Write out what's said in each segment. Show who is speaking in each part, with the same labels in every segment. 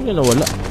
Speaker 1: Hindi na wala.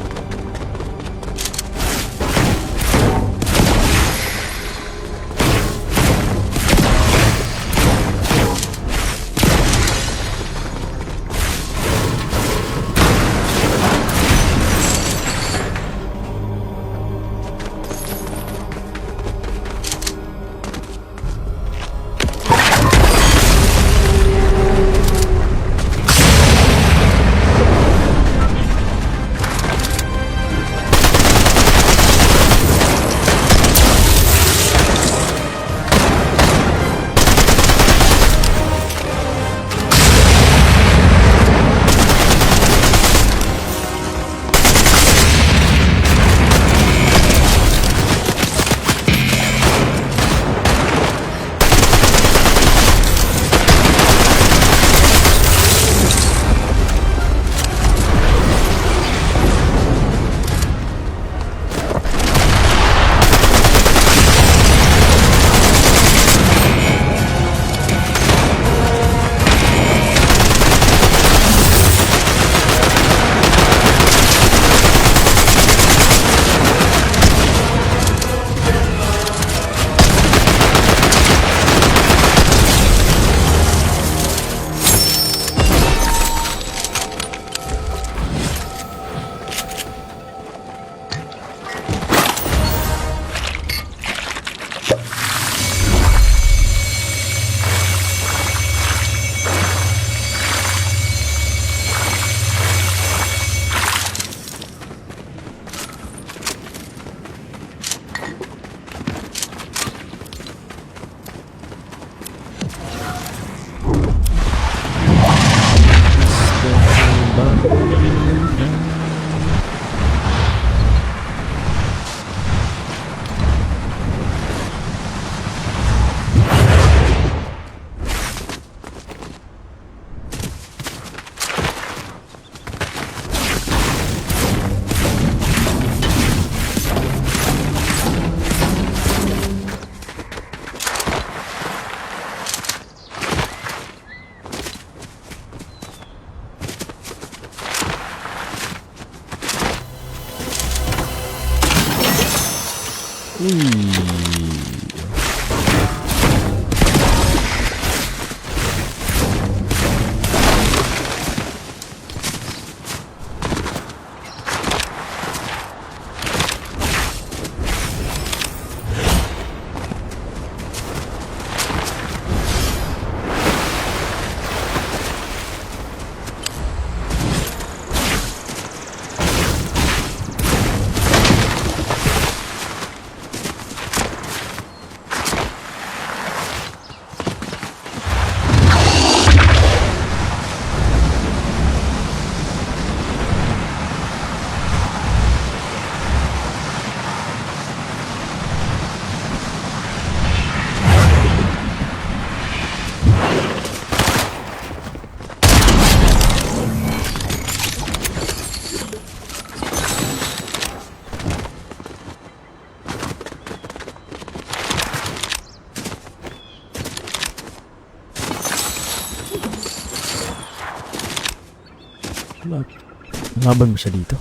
Speaker 2: Laban mo siya dito.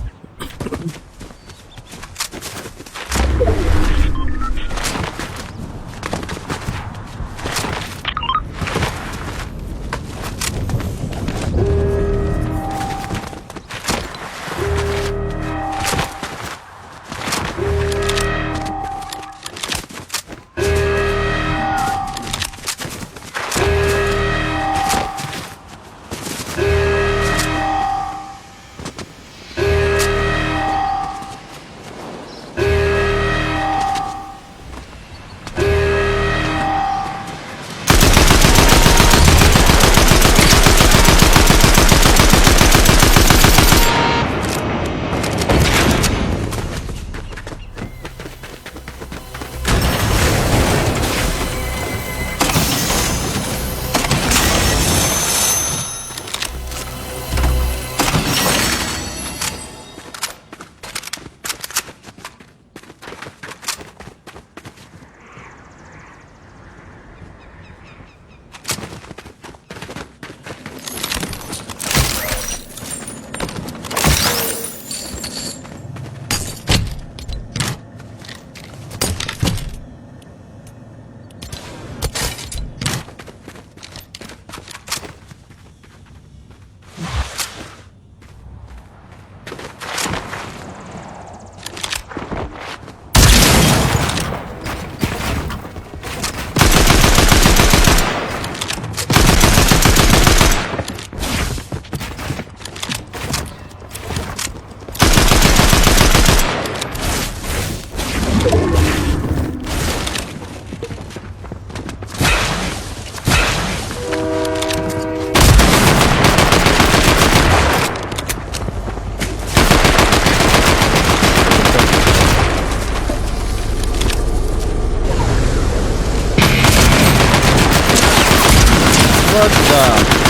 Speaker 1: What the?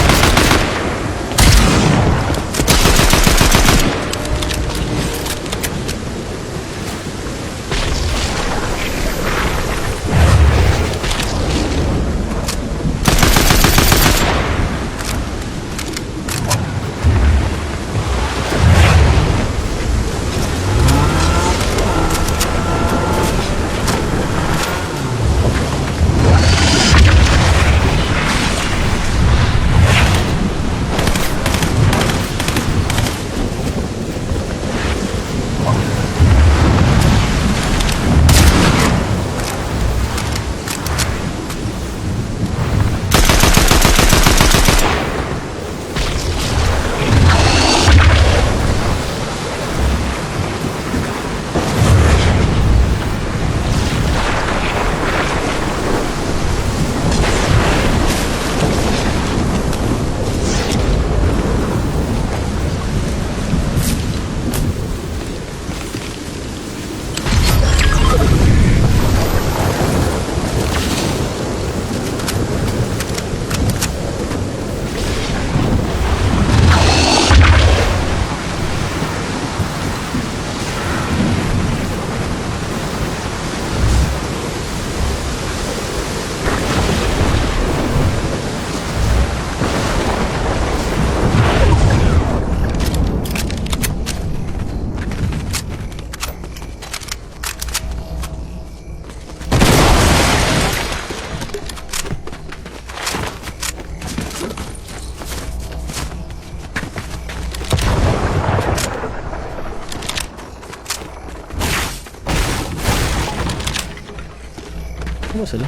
Speaker 2: Ano sila?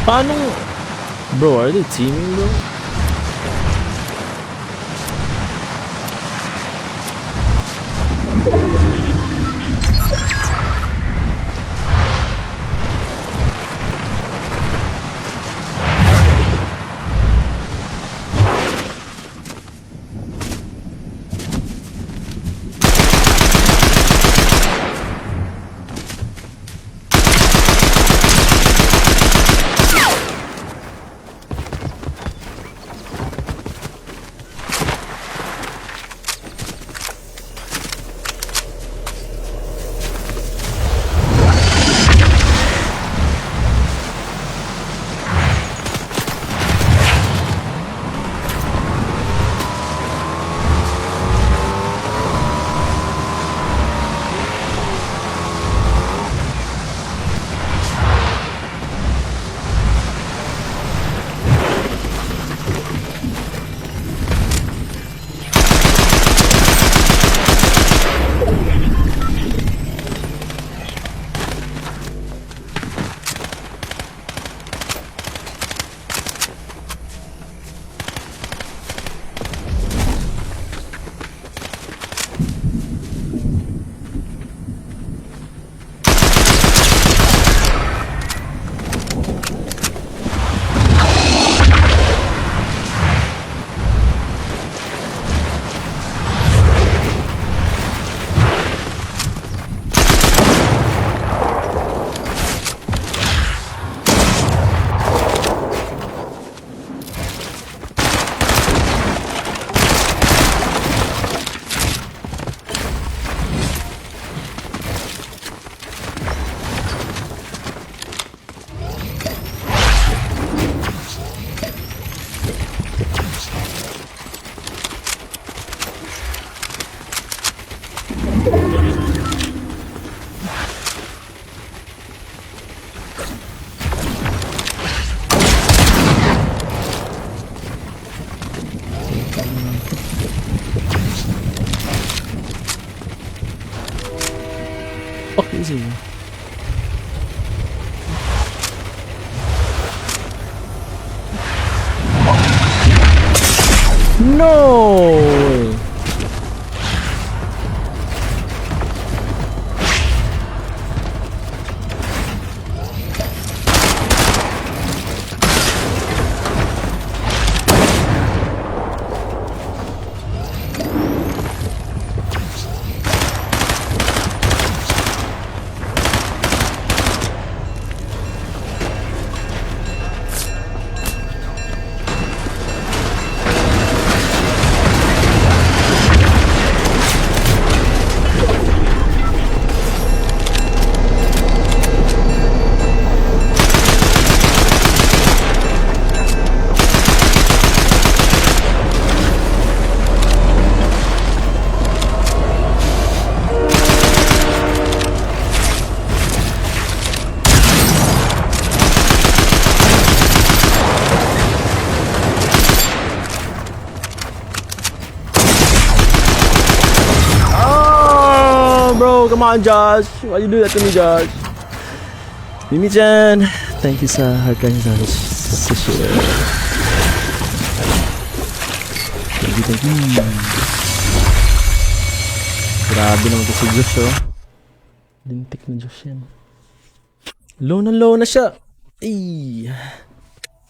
Speaker 2: Paano? Bro, are they teaming, bro? Fuck is he? No way. Bro, come on, Josh. Why you do that to me, Josh? Mimi-chan, thank you sa heart ka niya sa share. Thank you. Grabe naman ito si Josh, oh. Lintik na Josh yan. Low na siya. Ay.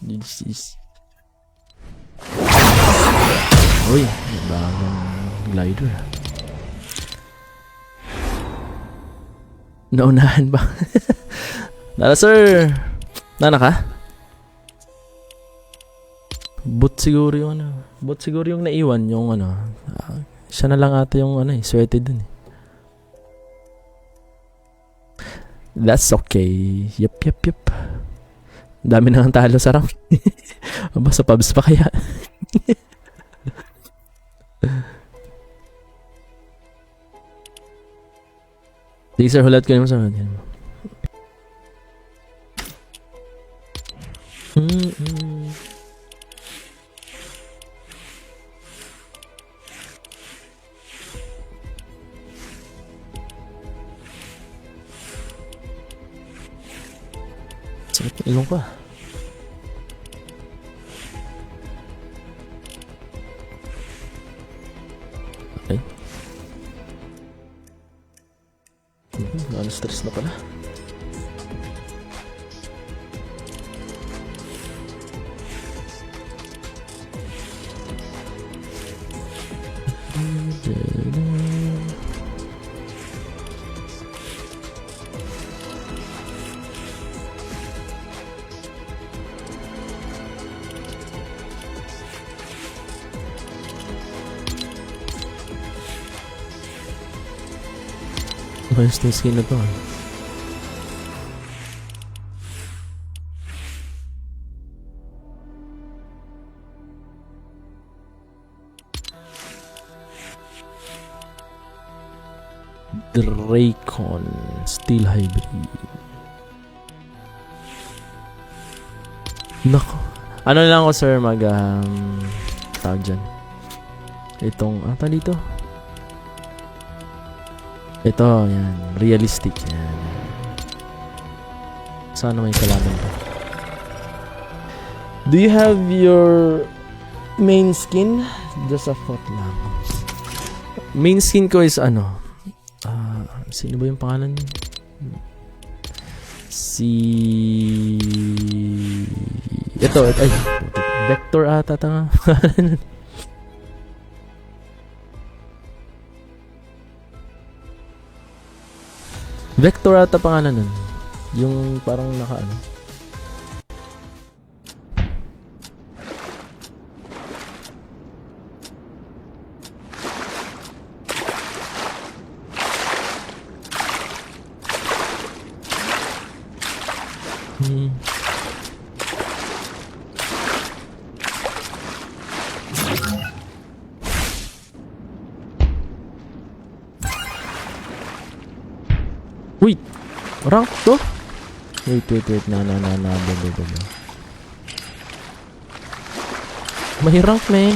Speaker 2: GG's. Uy, bagong glider. Naunahan ba? Nara sir. Nana ka? Bot siguro yung ano. Bot siguro yung naiwan yung ano. Siya na lang ata yung ano eh. Swerte dun eh. That's okay. Yup. Dami nang talo sa rank. Aba sa pubs pa kaya? Sige sir, hulat ko naman sa akin. Sakit ng ilong ko. stress na pala. Ayos na yung skin na to. Dracon Steel Hybrid. Nako. Ano lang ako sir tawag dyan. Itong dito. Ito, yan. Realistic. Yan. Sana may kalaban to. Do you have your main skin? Just a thought lang. Main skin ko is sino ba yung pangalan? Ito, ay. Vector ata tanga. Vector ata pangalan nun. Yung parang naka-ano. Wait! Rank to? Wait. Na. May rank, man.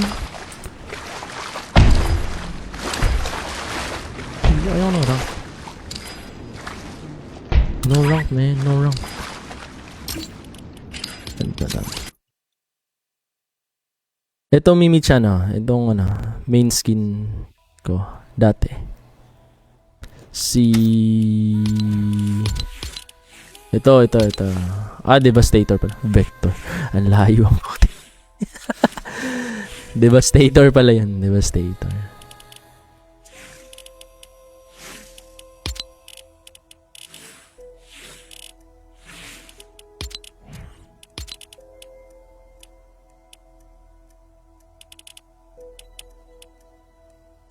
Speaker 2: Ayaw no rank. No rank, man. No rank. Ito Mimi-chan itong main skin ko dati. Ito. Devastator pala. Vector. Ang layo ang puti. Devastator pala yun. Devastator.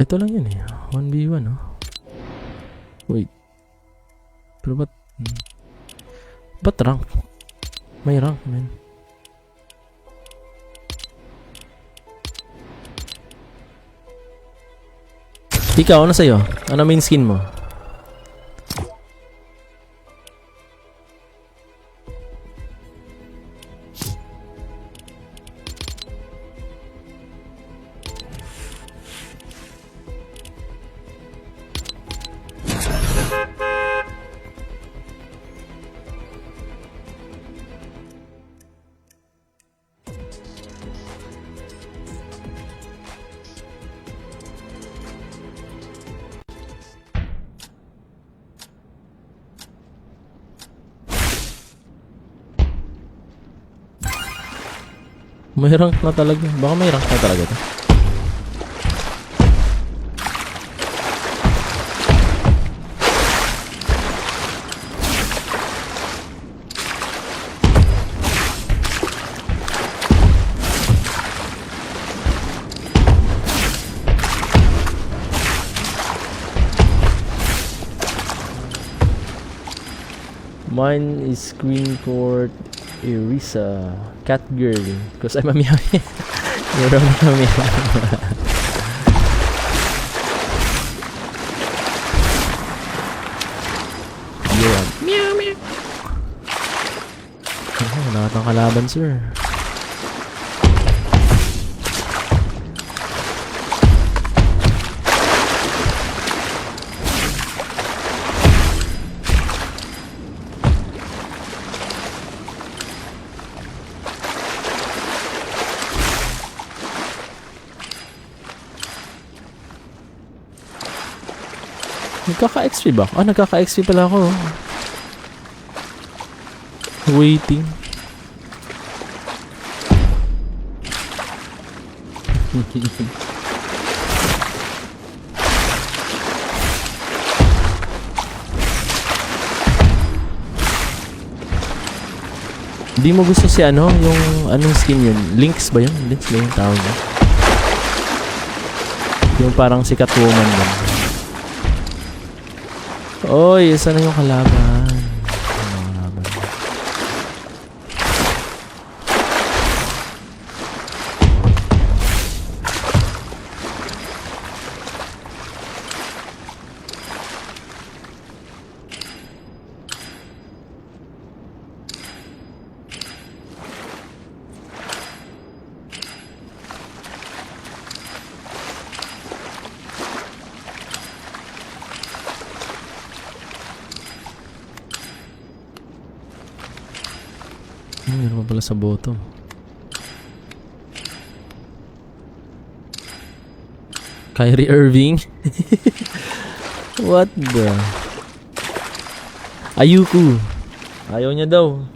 Speaker 2: Ito lang yun 1v1 Wait. Pero ba't rank? May rank, man. Ikaw, ano sa'yo? Ano main skin mo? May rank na talaga. Baka may rank na talaga to. Mine is Green Court Irisa Cat Girl because I'm a meow. You're a meow. Meow meow. Wala kang kalaban, sir. Nagkaka-XP ba? Ah, nagkaka-XP pala ako. Waiting. Di mo gusto si ano, yung anong skin yun? Lynx ba yun? Lynx ba yung tawag yun? Yung parang si Catwoman din. Oy, isa na yung kalaban. Meron pa pala sa bottom. Kyrie Irving? What the? Ayuku. Ayaw niya daw.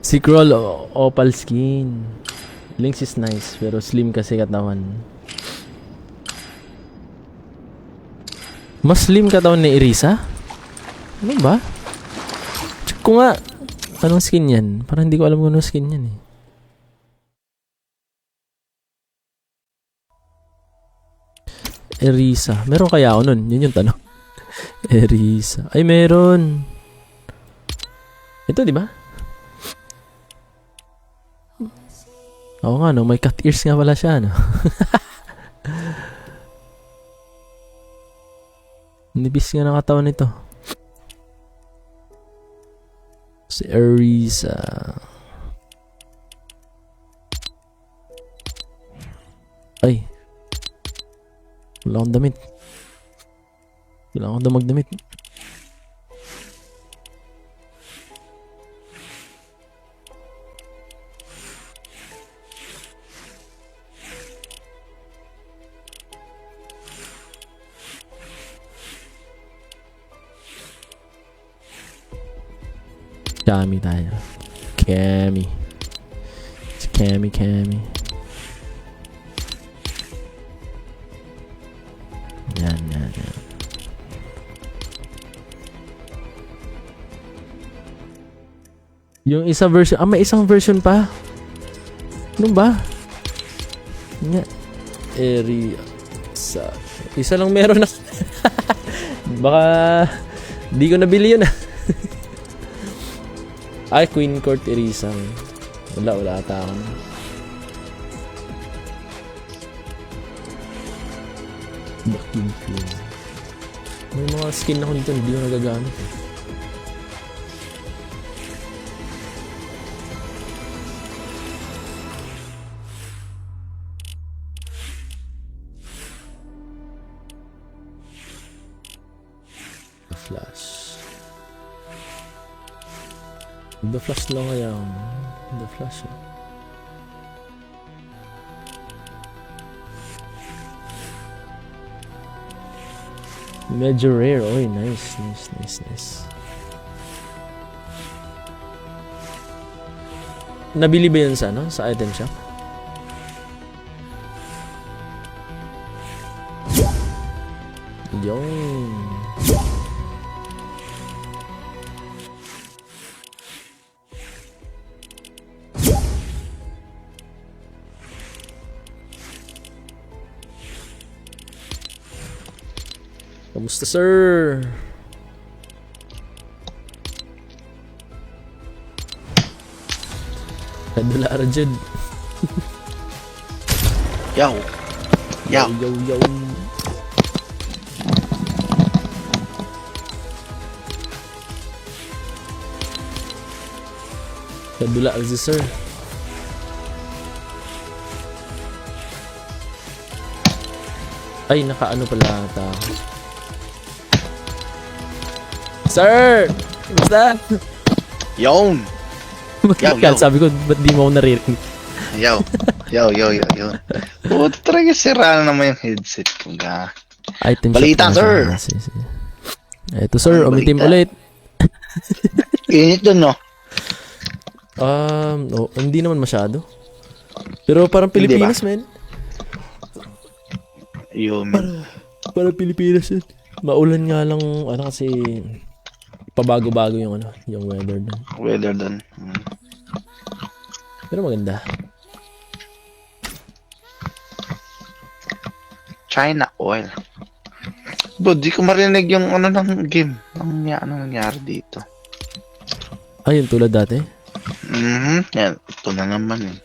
Speaker 2: Si Kroll, opal skin. Lynx is nice, pero slim kasi katawan. Mas slim katawan ni Irisa? Ano ba? Check ko nga. Anong skin yan? Parang hindi ko alam kung anong skin yan eh. Irisa. Meron kaya ako nun? Yun yung tanong. Irisa. Ay, meron. Ito, di ba? Oo nga, no? May cat ears nga pala siya, no? Nibis nga ng katawan nito. Si Irisa. Ay. Wala akong damit. Wala akong magdamit. Kami tayo. Kami. It's Kami. Yan. Yung isa version, may isang version pa. Ano ba? Nga. Isa lang meron na. Baka di ko nabili yun ah. Ay, Queen Court Irisa. Wala ata ako. Bakin Queen. May mga skin ako dito, hindi ko nagagamit eh. The Flash. The Flash lang kaya ako. The Flash. Medyo rare. Oy, nice. Nabili ba yun sa ano? Sa item shop? Yung. Kamusta, sir? Kadulara dyan.
Speaker 1: Yo. Kadulara si sir. Ay, nakaano pala ata. Sir! Kamusta? Yon!
Speaker 2: Bakit? Sabi ko, ba't di mo ako naririnig?
Speaker 3: Yo. Puta talaga sira na naman yung headset ko.
Speaker 2: Item
Speaker 3: Balita,
Speaker 2: shop na
Speaker 3: sir.
Speaker 2: siya. Sige. Eto sir,
Speaker 3: Ano,
Speaker 2: umitim
Speaker 3: balita?
Speaker 2: ulit.
Speaker 3: Init dun, no?
Speaker 2: Hindi naman masyado. Pero parang
Speaker 3: Hindi ba?
Speaker 2: Pilipinas, men.
Speaker 3: Yumin.
Speaker 2: Parang Pilipinas yun. Maulan nga lang, kasi pabago-bago yung weather doon.
Speaker 3: Weather dun.
Speaker 2: Pero maganda.
Speaker 3: China oil. Bro, di ko marinig yung ng game. Ano nangyari dito?
Speaker 2: Ayun, tulad dati.
Speaker 3: Yan. Ito na naman eh.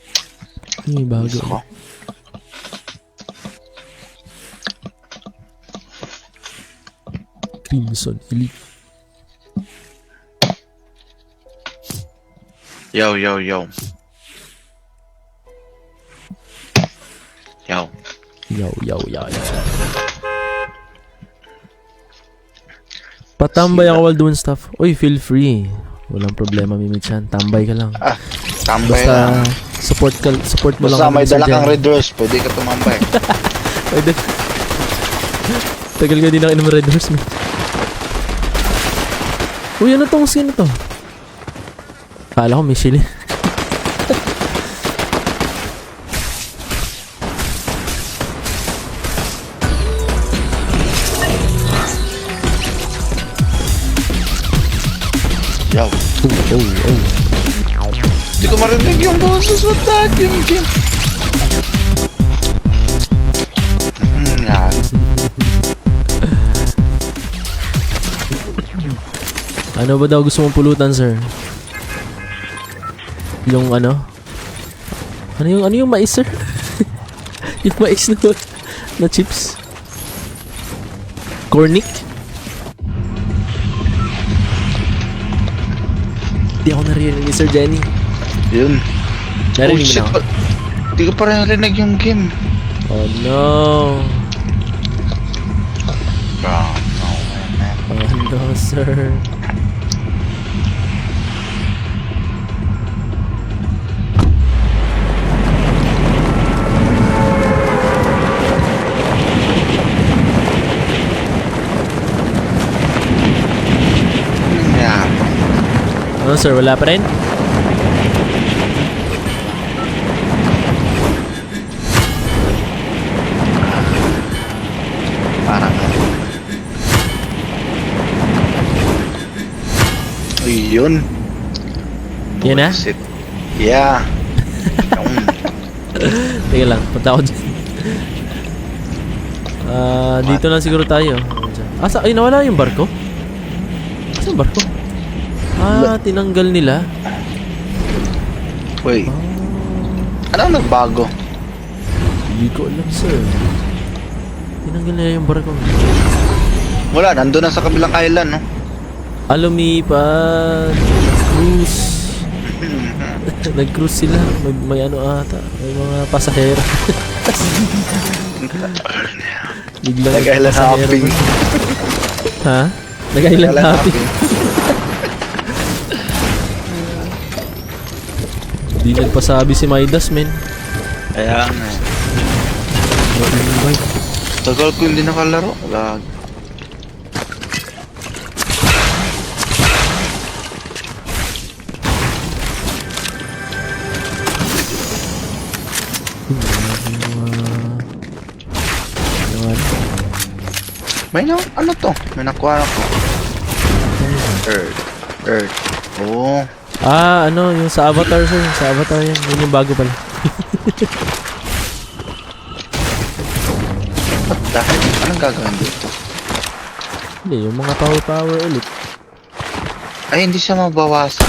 Speaker 2: Bago.
Speaker 3: Gusto ko.
Speaker 2: Crimson Elite.
Speaker 3: Yo.
Speaker 2: Yaw. Patambay ako while doing stuff. Uy, feel free. Walang problema, Mimi-chan. Tambay ka lang.
Speaker 3: Tambay
Speaker 2: Basta
Speaker 3: lang.
Speaker 2: support mo lang.
Speaker 3: Basta may
Speaker 2: kami, Sir
Speaker 3: dala kang
Speaker 2: Jenny.
Speaker 3: red rose, pwede ka tumambay.
Speaker 2: Pwede. Tagal ka din ang inom Red Horse, man. Uy, ano tong sino to? Kala ko may sili.
Speaker 3: Yo.
Speaker 2: Oh.
Speaker 3: Di ko marinig yung boses. What that? Yung game. Yan.
Speaker 2: Ano ba daw gusto mong pulutan, sir? Yung ano? Ano yung mais, sir? Yung mais na chips? Cornic? Di ako narinig ni Sir Jenny.
Speaker 3: Yun.
Speaker 2: Narinig mo na ako?
Speaker 3: Di ko pa rin narinig yung game.
Speaker 2: Oh no. Oh no, sir.
Speaker 3: Yan.
Speaker 2: Ano, sir? Wala pa rin?
Speaker 3: Parang yun.
Speaker 2: Yan na?
Speaker 3: Bullshit. Yeah.
Speaker 2: Teka lang, punta ako dyan. Dito lang siguro tayo. Ay, nawala yung barko? Saan barko? Tinanggal nila.
Speaker 3: Wait. Ano nagbago?
Speaker 2: Hindi ko alam, sir. Tinanggal nila yung barko.
Speaker 3: Wala, nandun na sa kabilang island, no?
Speaker 2: Lumipad. Cruise. Nag-cruise sila. May ano ata. May mga pasahero. Biglang
Speaker 3: Nag-island
Speaker 2: pasahero
Speaker 3: hopping.
Speaker 2: ba? Ha? Nag-island hopping. Di nagpasabi si Midas, men.
Speaker 3: Kaya nga. Tagal ko hindi nakalaro. Wala. May ano to? May nakuha ako. Earth. Oh.
Speaker 2: Yung sa Avatar, sir. Sa Avatar yan. Yun yung bago pala.
Speaker 3: What the heck? Anong gagawin dito?
Speaker 2: Hindi, yung mga power ulit.
Speaker 3: Ay, hindi siya mabawasan.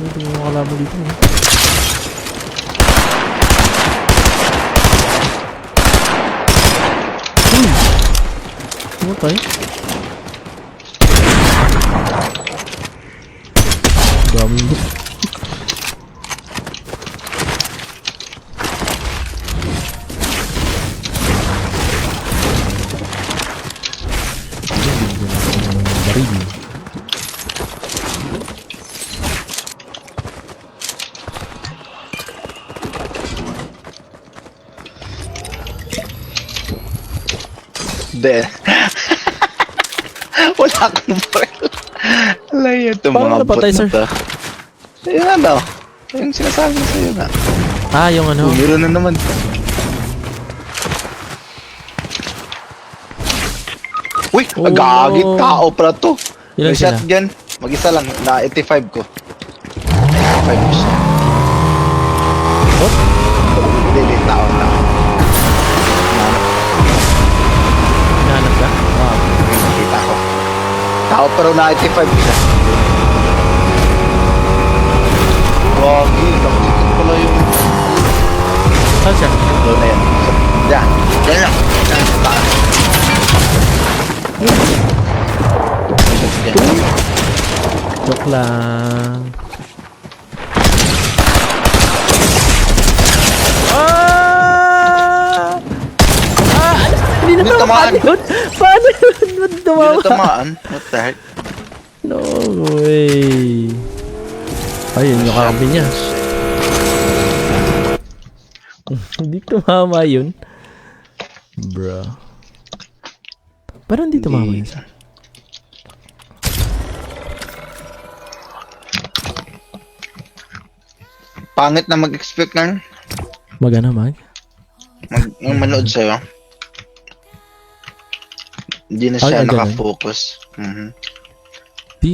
Speaker 2: Ito yung mga kalaban dito. Ano tayo? Daming bit. baril.
Speaker 3: De. Wala akong baril. Alay, ito
Speaker 2: Paano
Speaker 3: mga bot
Speaker 2: napatay,
Speaker 3: na
Speaker 2: sir?
Speaker 3: to. Ayun ano. Yung sinasabi ko sa'yo na.
Speaker 2: Ah, yung ano?
Speaker 3: Meron na naman. Uy,
Speaker 2: Oh,
Speaker 3: agagit
Speaker 2: no.
Speaker 3: tao pala to.
Speaker 2: Ilan
Speaker 3: May
Speaker 2: sila?
Speaker 3: shotgun. Mag-isa lang. Na 85 ko. 85 ko siya.
Speaker 2: What?
Speaker 3: Hindi, tao lang.
Speaker 2: Hinahanap ka? Wow.
Speaker 3: Nakita ko. Tao pero na 85 siya. Wagi, nakikita pala yung...
Speaker 2: Saan siya?
Speaker 3: Doon na yan. Diyan. Diyan lang. Diyan sa taas. Diyan.
Speaker 2: Joke lang. Ah! Ah! Hindi na
Speaker 3: Hindi tamaan.
Speaker 2: yun? Paano yun? Ba't
Speaker 3: Hindi na
Speaker 2: tumawa?
Speaker 3: tamaan. What the heck?
Speaker 2: No way. Ayun yung kakabi niya. Hindi tumama yun. Bro. Parang hindi tumama yun.
Speaker 3: Pangit na mag-expect ng
Speaker 2: Magana mag?
Speaker 3: yung manood sa'yo. Hindi na siya
Speaker 2: Ay, ganun.
Speaker 3: nakafocus. Mhm.
Speaker 2: Di,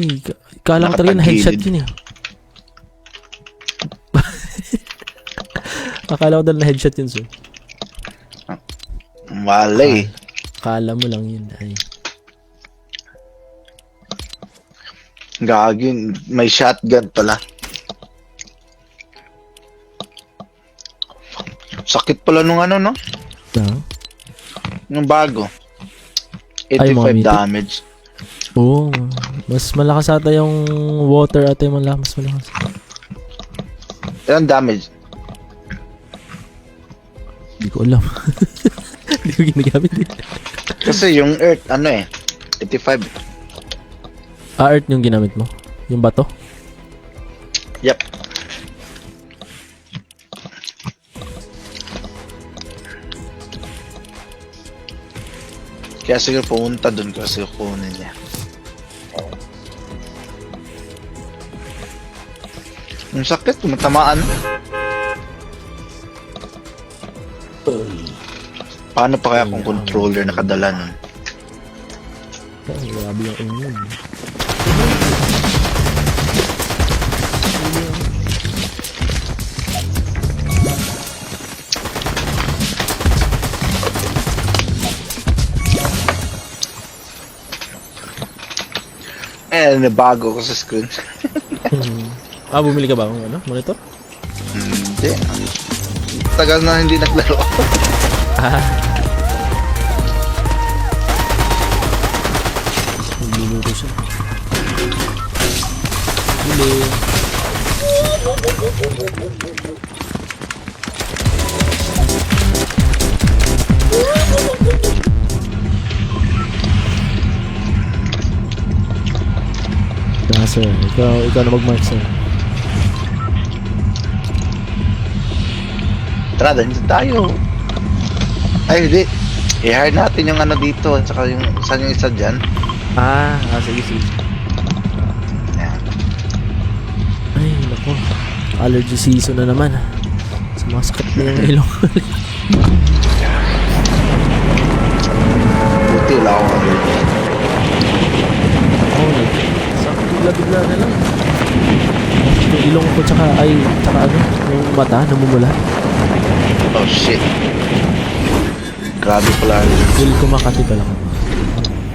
Speaker 2: kala ko talaga na headshot
Speaker 3: Nakatagilid.
Speaker 2: yun eh. Akala ko dahil na headshot yun, sir.
Speaker 3: Malay.
Speaker 2: Akala mo lang yun ay.
Speaker 3: Gagin. May shotgun pala. Sakit pala nung ano, no?
Speaker 2: No?
Speaker 3: Yung bago.
Speaker 2: Ay, mga
Speaker 3: 85
Speaker 2: mythic.
Speaker 3: damage.
Speaker 2: Oo. Mas malakas ata yung water ata yung mas malakas.
Speaker 3: Ilang damage?
Speaker 2: Hindi ko alam. Hindi ko ginagamit din.
Speaker 3: Kasi yung earth, ano eh. 85.
Speaker 2: Ah, earth yung ginamit mo? Yung bato?
Speaker 3: Yep. Kaya siguro pumunta dun kasi kukunin niya. Ang sakit, matamaan. Paano pa kaya kung controller nakadala nun?
Speaker 2: Oh, grabe yung immune.
Speaker 3: Nabago ko sa screen.
Speaker 2: Ah, bumili ka ba ng ano? Monitor?
Speaker 3: Hindi. Tagal na hindi naglaro.
Speaker 2: Ah. Nagluluto siya. Huli. Sir. Ikaw na mag-mark, sir.
Speaker 3: Tara, dito tayo. Ay, hindi. I-hire natin yung ano dito at saka yung saan yung isa dyan.
Speaker 2: Sige, sige.
Speaker 3: Yan.
Speaker 2: Ay, naku. Allergy season na naman. Sumasakit na yung ilong.
Speaker 3: Buti wala akong allergy.
Speaker 2: Bigla-bigla na lang. Yung ilong ko tsaka ano, yung mata namumula.
Speaker 3: Oh shit. Grabe pala.
Speaker 2: Feel ko Makati pa lang.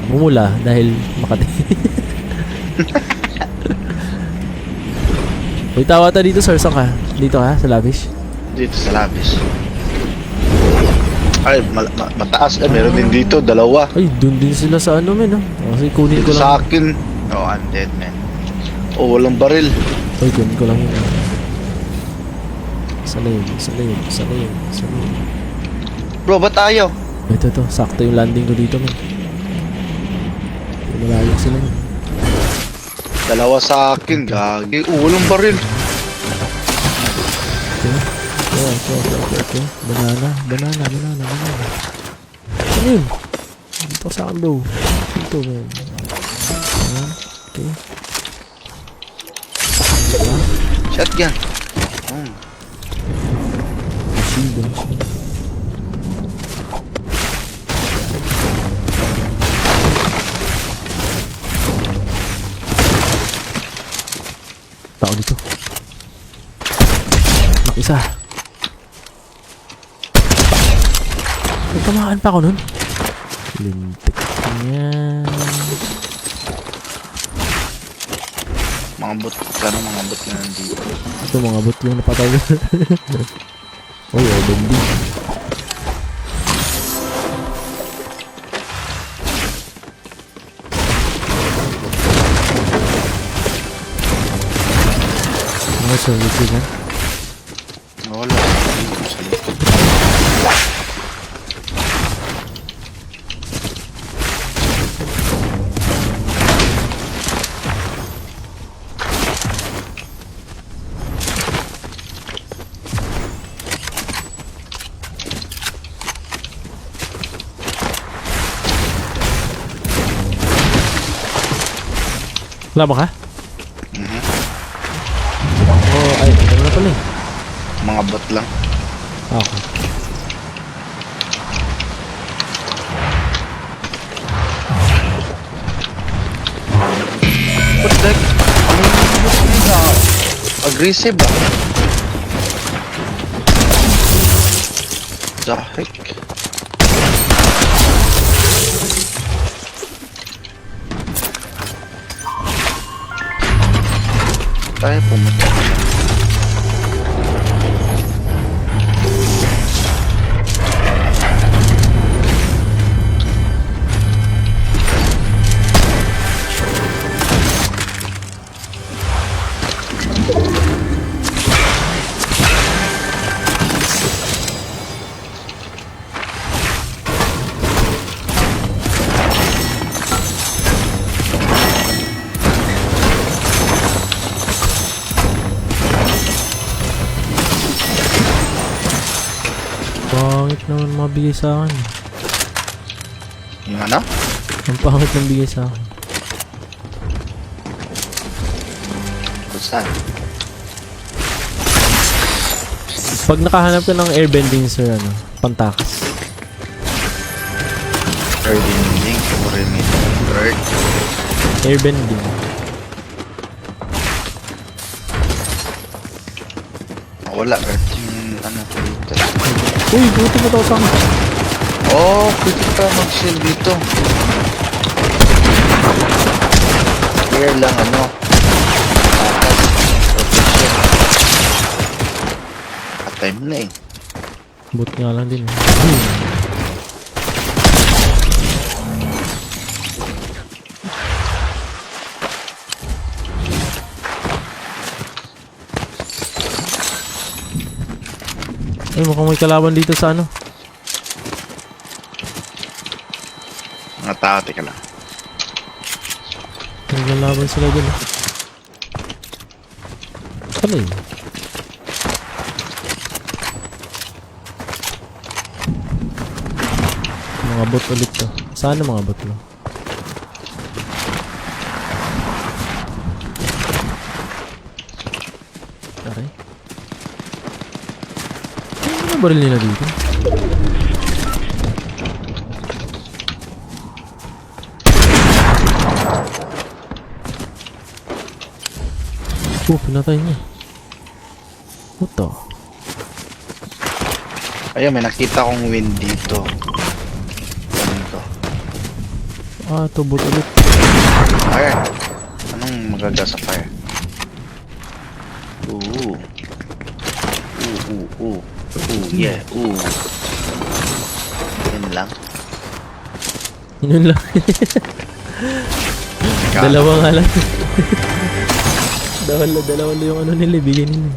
Speaker 2: Mumula dahil Makati. Uy, tawa ta dito, sir. Saan ka? Dito ka? Sa Lavish?
Speaker 3: Dito sa labis. Ay, mataas. Meron din dito, dalawa.
Speaker 2: Ay, dun din sila sa ano, men. Kasi kunin ko
Speaker 3: Dito
Speaker 2: lang.
Speaker 3: sa akin. Oh, undead, man. Oh, walang baril.
Speaker 2: Ay, kunin ko lang yun. Sana yun.
Speaker 3: Bro, ba't ayaw?
Speaker 2: Ito, sakto yung landing ko dito, men. Malayo sila yun.
Speaker 3: Dalawa sa akin, gagi. Walang baril.
Speaker 2: Okay. Banana. Ano yun? Dito sa akin daw. Dito, man. Ayan. Okay.
Speaker 3: Shotgun.
Speaker 2: Shield. Tao dito. Nakisa. Nagtamaan pa ako nun. Lintik niya.
Speaker 3: Mga bot na nandito.
Speaker 2: Ito mga bot yung napatay. Uy, bendi. Ano service na?
Speaker 3: Wala.
Speaker 2: Wala ba ka?
Speaker 3: Mhm.
Speaker 2: Oh, ay, ano na pala eh.
Speaker 3: Mga bot lang.
Speaker 2: Okay.
Speaker 3: What the heck? Ang bot nila. Aggressive ah. The heck? Tayo pumunta.
Speaker 2: Pangit naman mabigay sa akin.
Speaker 3: Yung ano?
Speaker 2: Ang pangit ng bigay sa akin.
Speaker 3: Saan?
Speaker 2: Pag nakahanap ka ng airbending sir, ano, pantakas.
Speaker 3: Airbending or bird?
Speaker 2: Airbending.
Speaker 3: Wala, bird. Yung ano ko dito.
Speaker 2: Uy, buti mo daw pang.
Speaker 3: Oh, pwede ka mag-shield dito. Clear lang ano. Takas. Protection. At-time na eh.
Speaker 2: Buti nga lang din. Ay, mukhang may kalaban dito sa ano.
Speaker 3: Mga tao, teka lang.
Speaker 2: Naglalaban sila dun. Ano yun? Mga bot ulit to. Saan ang mga bot mo? Okay. Ano baril nila dito? Oh, pinatay niya. What the?
Speaker 3: Ayun, may nakita kong wind dito. Ganun ko.
Speaker 2: Ah, ito bot ulit.
Speaker 3: Fire. Anong magaga sa fire? Ooh. Yeah, ooh. Yun lang.
Speaker 2: Yun lang. Dalawa nga lang. Dalawa lang yung ano nila, bigyan nila.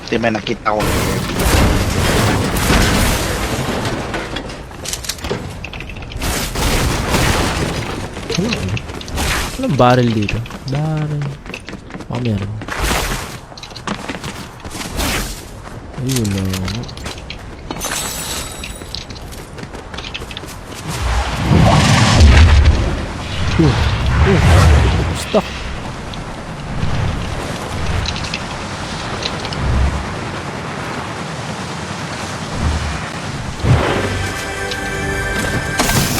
Speaker 3: Hindi, may nakita ko.
Speaker 2: Walang barrel dito. Barrel. Baka meron. Ayun na.